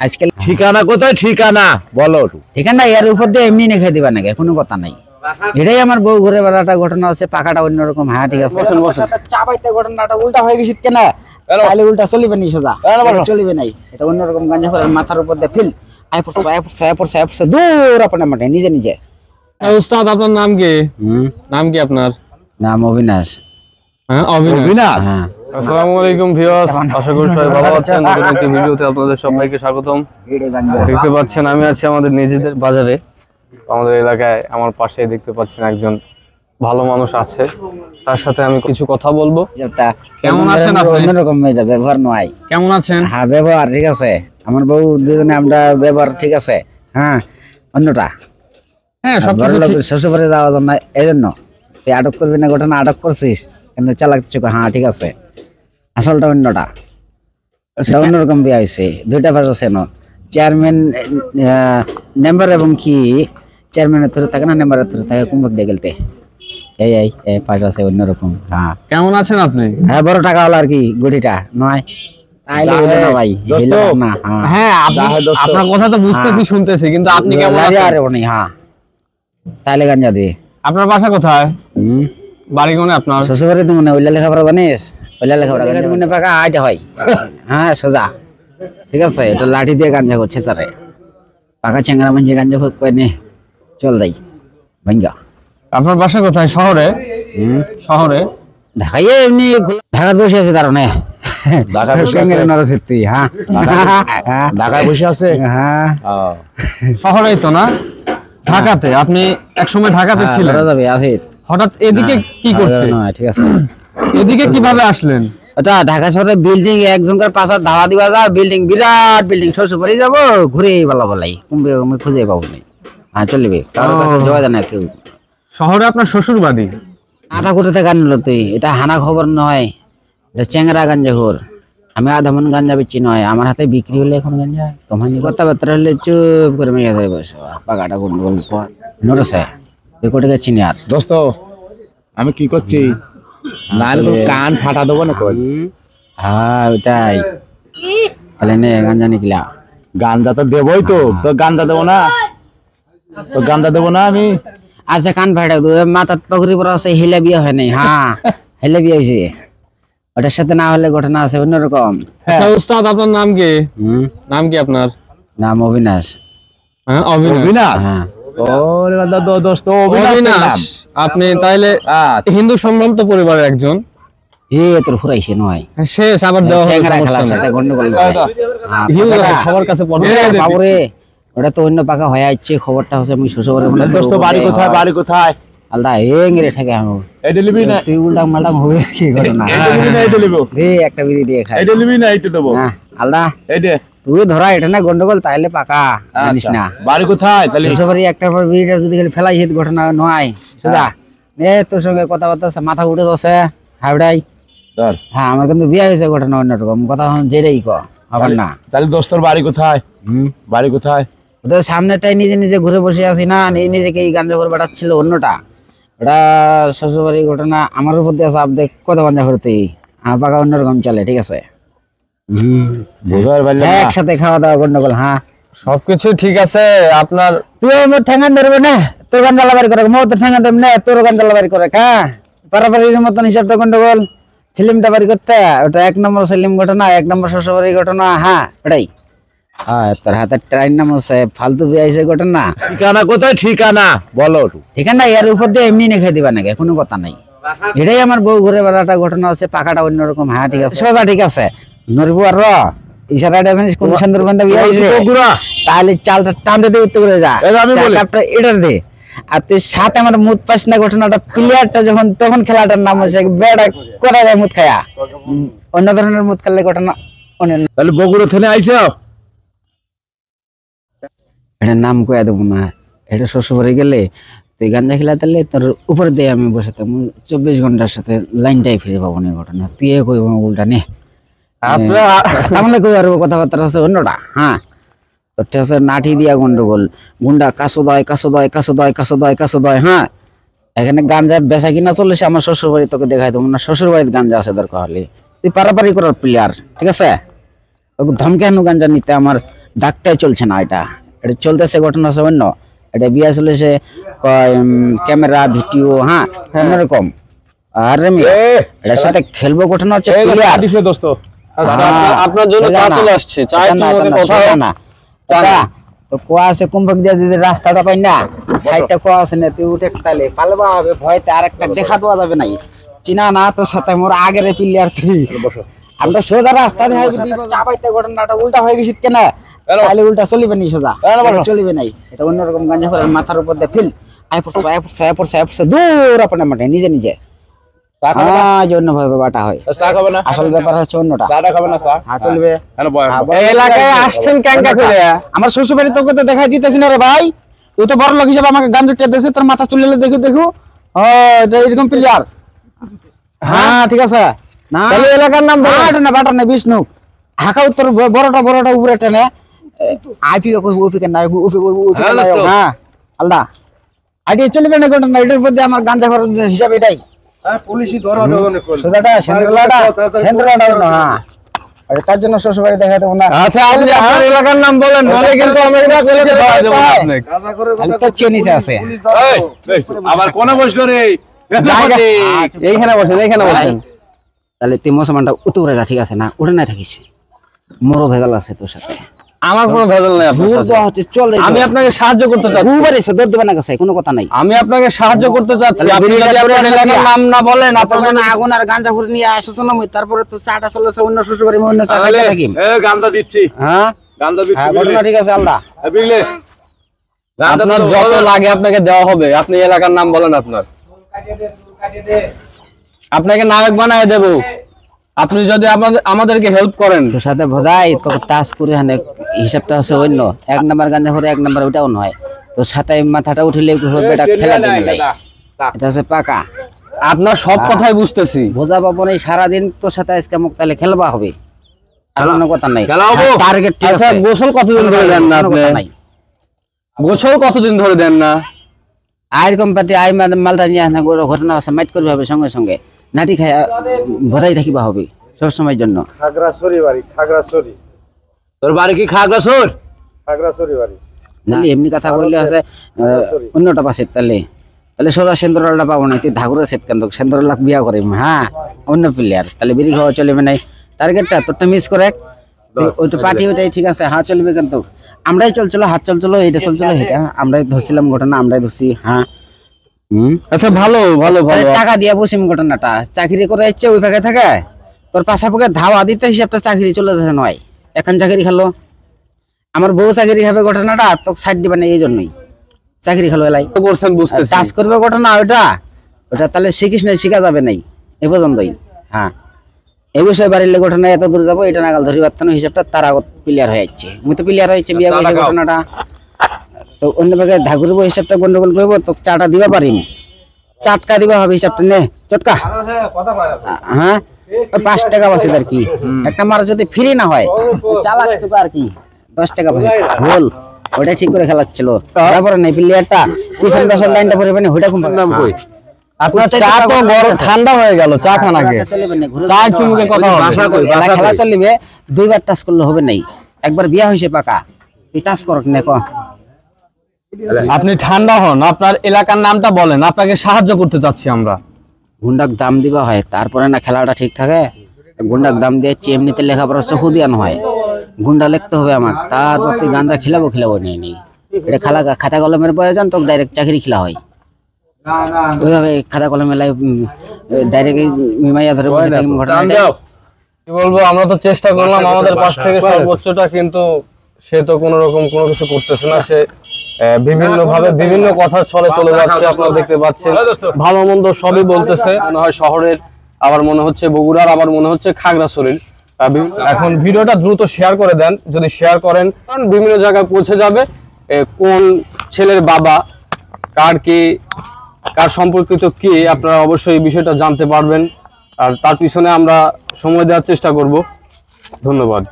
আজকাল ঠিকানা কোথায়? ঠিকানা বলো। ঠিকানা এর উপর দিয়ে এমনি লিখে দিবা নাকি, কোনো কথা নাই। এটাই আমার বউ ঘুরে বেড়াটা ঘটনা আছে, পাখাটা অন্যরকম। হ্যাঁ ঠিক আছে, চাবাইতে ঘটনাটা উল্টা হয়ে গেছে কেন? তাহলে উল্টা চলিবে নি, সোজা চলিবে নাই। এটা অন্যরকম গাঞ্জা করে মাথার উপর দিয়ে ফিল আয় পড়ছে দূর আপনার মাঠে নিজে নিজে। উস্তাদ আপনার নাম কি? নাম কি আপনার? নাম অবিনাশ। হ্যাঁ অবিনাশ। হ্যাঁ আসসালামু আলাইকুম ভিউয়ার্স, আশা করি সবাই ভালো আছেন। নতুন একটি ভিডিওতে আপনাদের সবাইকে স্বাগতম। দেখতে পাচ্ছেন আমি আছি আমাদের নিজেদের বাজারে, আমাদের এলাকায়। আমার পাশে দেখতে পাচ্ছেন একজন ভালো মানুষ আছে, তার সাথে আমি কিছু কথা বলবো। কেমন আছেন আপনি? অন্যরকম মেয়েটা ব্যবহার নয়। কেমন আছেন? হ্যাঁ ব্যবহার ঠিক আছে, আমার বউ দুজনে আমরা ব্যবহার ঠিক আছে। হ্যাঁ অন্যটা হ্যাঁ সবকিছু ঠিক। শ্বশুরবাড়ি যাওয়া জন্য এই জন্য তুই আটক করবি না, ঘটনা আটক করছিস কিন্তু চালাক চুকা। হ্যাঁ ঠিক আছে, আসলটা অন্যটা। সেটা অন্যরকম বিয়ে হয়েছে, দুইটা ভাষা আছে। চেয়ারম্যান মেম্বার এবং কি চেয়ারম্যানের থ্রু থাকে না, মেম্বারের থ্রু থাকে, কুম্ভক দিয়ে গেলতে এই পাশে আছে অন্যরকম। হ্যাঁ কেমন আছেন আপনি? হ্যাঁ বড় টাকা হলো আর কি, গুটিটা নয় তাইলে হলো না ভাই। না হ্যাঁ আপনার কথা তো বুঝতেছি, শুনতেছি, কিন্তু আপনি কেমন আছেন? আরে ওনি হ্যাঁ তাইলে গাঞ্জা দিয়ে। আপনার বাসা কোথায়? বাড়ি কোনে আপনার? শ্বশুরবাড়ি তো মনে ওইলা লেখাপড়া জানিস? ওইলা লেখাপড়া মনে পাকা আইটা হয়। হ্যাঁ সোজা ঠিক আছে, এটা লাঠি দিয়ে গাঞ্জা করছে স্যারে। পাকা চেঙ্গারা মাঞ্জে গাঞ্জা কয়ে নে চল যাই ভাঙ্গা। আপনার বাসা কোথায়? শহরে? শহরে ঢাকায় এমনি ঢাকায় বসে আছে তার মানে ঢাকায় বসে আছে। হ্যাঁ শহরেই তো না, ঢাকাতে। আপনি একসময় ঢাকাতে ছিলেন, হঠাৎ এদিকে কি করতে? ঠিক আছে, এদিকে কিভাবে আসলেন? ওটা ঢাকা শহরে বিল্ডিং একজনকার পাশে ধাওয়া দিবা যা, বিল্ডিং বিরাট বিল্ডিং, শ্বশুরবাড়ি যাবো ঘুরে বলা বলাই কুম্ভে খুঁজে পাবো না। হ্যাঁ চলবে, কারোর কাছে যাওয়া যায় না কেউ। শহরে আপনার শ্বশুর বাড়ি? আধা কোটি থেকে আনলো তুই, এটা হানা খবর নয়, এটা চেংরা গাঞ্জা ঘোর। আমি আধা মন গাঞ্জা বেচি নয়, আমার হাতে বিক্রি হলে এখন গাঞ্জা তোমার কথাবার্তা হলে চুপ করে মেয়ে যাবে পাকাটা গন্ডগোল নড়েছে ওই কোটিকে চিনি। আর দোস্ত আমি কি করছি, কান ফাটা দেবো না কই? হ্যাঁ ওইটাই, তাহলে নে গাঞ্জা নিকলা। গান্দা তো দেবই তো, তো গান্দা দেবো না, তো গান্দা দেবো না আমি। আচ্ছা কান ফাটা মাথার পাকুড়ি পরা আছে, হেলে বিয়ে হয় নাই। হ্যাঁ হেলে বিয়ে হয়েছে, ওটার সাথে না হলে ঘটনা আছে অন্যরকম। উস্তাদ আপনার নাম কি? নাম কি আপনার? নাম অবিনাশ। হ্যাঁ অবিনাশ। হ্যাঁ দোস্ত অবিনাশ, আপনি তাইলে হিন্দু সম্ভ্রান্ত পরিবারের একজন। তোর ফুরাইছে নয় শেষ আবার দেওয়া হবে, খেলার সাথে গন্ডগোল সবার কাছে বাবুরে। ওটা তো অন্য পাকা হয়ে যাচ্ছে, খবরটা হচ্ছে আমি শ্বশুরবাড়ি। দোস্ত বাড়ি কোথায়? বাড়ি কোথায়? আলদা রে ঠেকে আমি তুই উল্টাং মাল্টাং হবে কি ঘটনা? একটা বিড়ি দিয়ে খাই আলদা তুই ধরা এটা না গন্ডগোল, তাইলে পাকা জানিস না। বাড়ি কোথায়? শ্বশুরবাড়ি একটা পর বিড়িটা যদি ফেলাই হিত ঘটনা নয় সোজা। তোর সঙ্গে কথাবার্তা মাথা উঠে দছে হাওড়াই। হ্যাঁ আমার কিন্তু বিয়ে হয়েছে, ঘটনা অন্যরকম কথা যেটাই আবার না। তাহলে দোস্তর বাড়ি কোথায়? বাড়ি কোথায়? ওদের সামনেটাই নিজে নিজে ঘুরে বসে আছি না, নিজেকে এই গাঞ্জা করে বেড়াচ্ছিল অন্যটা। ওটা শ্বশুরবাড়ি ঘটনা আমার উপর দিয়ে চাপ দেখ কত গাঞ্জা করতে পাকা অন্যরকম চলে। ঠিক আছে একসাথে খাওয়া দাওয়া গন্ডগোল। হ্যাঁ সবকিছু ঠিক আছে। আপনার তুই আমার ঠেঙ্গান ধরবে না, তোর গাঞ্জা লাবারি করে মো তোর ঠেঙ্গান দেব না, তোর গাঞ্জা লাবারি করে। হ্যাঁ পারাপারির মতন হিসাবটা গন্ডগোল। ছেলিমটা বাড়ি করতে ওটা এক নম্বর সেলিম ঘটনা, এক নম্বর শ্বশুরবাড়ি ঘটনা। হ্যাঁ ওটাই তোর হাতে ট্রেন নাম আছে, ফালতু বিয়ে হয়েছে ঘটনা। ঠিকানা কোথায়? ঠিকানা বলো। ঠিকানা এর উপর দিয়ে এমনি লিখে দিবা নাকি, কোনো কথা নাই। এটাই আমার বউ ঘুরে বেড়াটা ঘটনা আছে, পাখাটা অন্যরকম। হ্যাঁ ঠিক আছে সোজা ঠিক আছে, নড়বো আর ইশারাটা জানিস কোন সুন্দর বান্ধব বিয়ে হয়েছে, তাহলে চালটা টানতে দিয়ে উঠতে করে যা এটা দে। আর তুই সাথে আমার মুদ পাস না ঘটনাটা প্লেয়ারটা যখন তখন খেলাটার নাম হচ্ছে বেড়া কোথা যায় মুদ খায়া, অন্য ধরনের মুদ খেললে ঘটনা। তাহলে বগুড়া থেকে আইছো? এটার নাম কয়ে দেবো না, এটা শ্বশুরবাড়ি গেলে তুই গাঞ্জা খেলা তাহলে তোর উপরে দিয়ে আমি বসে থাকবো 24 ঘন্টার সাথে, লাইনটাই ফিরে পাবো না ঘটনা। তুই কইব উল্টা নে তাহলে কই আর কথাবার্তা আছে অন্যটা। হ্যাঁ তোরটা হচ্ছে নাঠি দিয়া গন্ডগোল, গুন্ডা কাছো দয় কাছো দয় কাছো দয় কাছো দয় কাছো দয়। হ্যাঁ এখানে গাঞ্জা বেচা কিনা চলেছে, আমার শ্বশুর বাড়ি তোকে দেখাই দেবো না, শ্বশুর বাড়িতে গাঞ্জা আছে দরকার হলে। তুই পারাপারি করার প্লেয়ার ঠিক আছে, তোকে ধমকে আনু গাঞ্জা নিতে আমার ডাকটাই চলছে না, এটা এটা চলতেছে ঘটনা আছে অন্য, এটা বিয়া চলেছে ক্যামেরা ভিডিও, হ্যাঁ অন্যরকম। আর এটার সাথে খেলবো ঘটনা হচ্ছে clear। দোস্ত আচ্ছা, আপনার জন্য চা চলে আসছে, চায়ের চুমুকে কথা না দাদা, তো কোয়া আছে কুম্ভক দিয়ে যদি রাস্তাটা পাই না, সাইডটা কোয়া আছে না, তুই উঠে তালে পালবা হবে ভয়তে, আর একটা দেখা দেওয়া যাবে নাই, চিনা না তোর সাথে মোর আগের প্লেয়ার তুই। আমরা সোজা রাস্তা দিয়ে চাপাইতে ঘটনাটা উল্টা হয়ে গেছিস কেন, তাহলে উল্টা চলিবে নি, সোজা চলিবে নাই, এটা অন্যরকম গাঞ্জা করে মাথার উপর দিয়ে ফিল আয় পড়ছে দূর আপনার মাঠে নিজে নিজে, হ্যাঁ যে অন্য ভাবে বাটা হয়। চা খাবে না? আসল ব্যাপার হচ্ছে অন্যটা। চাটা খাবে না? চা হ্যাঁ চলবে। এই এলাকায় আসছেন ক্যাঙ্কা করে? আমার শ্বশুর বাড়ি তোকে তো দেখাই দিতেছি না রে ভাই, তুই তো বড় লোক হিসেবে আমাকে গান জুটিয়ে দিয়েছে, তোর মাথা চুলে দেখো ও এরকম প্লেয়ার। হ্যাঁ ঠিক আছে না, তাহলে এলাকার নাম না বাটা না বিষ্ণু হাঁকা উত্তর বড়টা উপরে টেনে আইপি হ্যাঁ আলদা আইডিয়া চলবে না ঘটনা, এটার মধ্যে আমার গাঞ্জা খরচ হিসাব এটাই। পুলিশই ধরা দেবে না করলে। সোজাটা সেন্দ্রলাটা না, আর তার জন্য শ্বশুর বাড়ি দেখাতে না। আচ্ছা, আপনি আপনার এলাকার নাম বলেন, বলে কিন্তু আমি এটা চলে যেতে হবে আপনাকে। খালি তো চেনিছে আছে। আবার কোনে বসলো রে? এইখানে বসেন, এইখানে বসেন। তাহলে তুই মুসলমানটা উত্তরে যা, ঠিক আছে না, উঠে নাই থাকিস, মোরও ভেজাল আছে তোর সাথে। আমার কোনো ভেজাল নাই আপনার সাথে। আমি আপনাকে সাহায্য করতে চাচ্ছি। দৌড় দেবে না কাছে, কোনো কথা নাই। আমি আপনাকে সাহায্য করতে চাচ্ছি, আপনি যদি আপনার এলাকার নাম না বলেন, আপনার আগুন আর গাঞ্জা করে নিয়ে আসছ না, তারপরে তো চাটা চলেছে অন্য শ্বশুর বাড়ি, অন্য চা খাইতে থাকি। গান্দা দিচ্ছি, হ্যাঁ গান্দা দিচ্ছি, ঘটনা ঠিক আছে আল্লাহ বুঝলে? আপনার যত লাগে আপনাকে দেওয়া হবে। আপনি এলাকার নাম বলেন আপনার, আপনাকে নায়ক বানায় দেব আপনি যদি আমাদেরকে হেল্প করেন। তোর সাথে বোধাই তোকে টাচ করে হানে হিসাবটা হচ্ছে অন্য, 1 নাম্বার গাঞ্জা করে 1 নাম্বার ওটাও নয়, তোর সাথে মাথাটা উঠিলে বেটা ফেলা দিবে নাই, এটা হচ্ছে পাকা। আপনার সব কথাই বুঝতেছি, বোঝা পাবো না, সারাদিন তোর সাথে আজকে মুখ তাহলে খেলবা হবে, আর কোনো কথা নাই। টার্গেট ঠিক আচ্ছা, আছে। গোসল কতদিন ধরে দেন না আপনি? গোসল কতদিন ধরে দেন না? আয়ের কোম্পানি আয় মালটা নিয়ে আসে, ঘটনা আছে মাইট করবে হবে, সঙ্গে সঙ্গে নাটি খাই বোধাই থাকিবা হবে সব সময়ের জন্য। খাগড়াছড়ি বাড়ি, খাগড়াছড়ি। তোর বাড়ি কি খাগড়াছড়? খাগড়াছড়ি বাড়ি। নাহলে এমনি কথা বললে আছে অন্যটা পাশে, তাহলে সোজা সেন্দ্রলাটা পাবো না, তুই ধাগুরা সেট কেন সেন্দ্রলাখ বিয়া করে, হ্যাঁ অন্য প্লেয়ার, তাহলে বেরিয়ে খাওয়া চলবে নাই। টার্গেটটা তোরটা মিস করে ওইটা পার্টি, ওইটাই ঠিক আছে, হ্যাঁ চলবে, কিন্তু আমরাই চলছিল, হাত চলছিল, এটা চলছিল, এটা আমরাই ধরছিলাম ঘটনা, আমরাই ধরছি। হ্যাঁ আচ্ছা, ভালো ভালো ভালো। টাকা দিয়ে বসিম ঘটনাটা, চাকরি করে যাচ্ছে ওই ফাঁকে থাকে, তোর পাশাপাশি ধাওয়া দিতে হিসাবটা চাকরি চলে যাচ্ছে নয়, এখন চাকরি খেলো, আমার বউ চাকরি খাবে ঘটনাটা তোকে সাইড দিবে না, এই জন্যই চাকরি খেলো এলাই করছেন বুঝতেছি। কাজ করবে ঘটনা ওটা তাহলে শিখিস নাই, শিখা যাবে নাই এই পর্যন্তই। হ্যাঁ এই বিষয়ে বাড়ির ঘটনা এত দূর যাবো, এটা নাগাল ধরি পারতাম, হিসাবটা তার আগত ক্লিয়ার হয়ে যাচ্ছে, মুই তো ক্লিয়ার হয়েছে বিয়ে করে ঘটনাটা, তো অন্য ভাগে ধাগুরব হিসাবটা গন্ডগোল করবো, তো চাটা দিবা পারিম, চাটকা দিবা হবে হিসাবটা নে চটকা। হ্যাঁ 5 টাকা বাসে আর কি, একটা মার যদি ফ্রি না হয় চালাক চুকা আর কি 10 টাকা বাসে বল, ওটা ঠিক করে খেলাচ্ছিল, তারপরে নাই প্লেয়ারটা পিছন পাশের লাইনটা পরে মানে ওটা খুব নাম কই। আপনার চা তো গরম ঠান্ডা হয়ে গেল, চা খান আগে, চা চুমুকে কথা হবে, ভাষা কই খেলা চলবে, 2 বার টাচ করলে হবে নাই, একবার বিয়া হইছে পাকা, তুই টাচ করক না ক। আপনি ঠান্ডা হন, আপনার এলাকার নামটা বলেন, আপনাকে সাহায্য করতে চাচ্ছি আমরা। গুন্ডাক দাম দিবা হয়, তারপরে না খেলাটা ঠিক থাকে, গুন্ডাক দাম দিয়েছি, এমনিতে লেখাপড়া চকু দিয়ানো হয়, গুন্ডা লিখতে হবে আমার, তারপর তুই গাঁজা খেলাবো নেই নেই, এটা খাতা কলমের প্রয়োজন, তোকে ডাইরেক্ট চাকরি খেলা হয়, ওইভাবে খাতা কলমে ডাইরেক্ট মিমাইয়া ধরে কি বলবো, আমরা তো চেষ্টা করলাম আমাদের পাশ থেকে সর্বোচ্চটা, কিন্তু সে তো কোনো রকম কোনো কিছু করতেছে না, সে বিভিন্ন ভাবে বিভিন্ন কথা ছলে চলে যাচ্ছে, আপনারা দেখতে পাচ্ছেন, ভালো মন্দ সবই বলতেছে, মনে হয় শহরের, আবার মনে হচ্ছে বগুড়ার, আবার মনে হচ্ছে খাগড়াছড়ির। এখন ভিডিওটা দ্রুত শেয়ার করে দেন, যদি শেয়ার করেন কারণ বিভিন্ন জায়গায় পৌঁছে যাবে, কোন ছেলের বাবা কার সম্পর্কিত কি, আপনারা অবশ্যই এই বিষয়টা জানতে পারবেন, আর তার পিছনে আমরা সময় দেওয়ার চেষ্টা করব। ধন্যবাদ।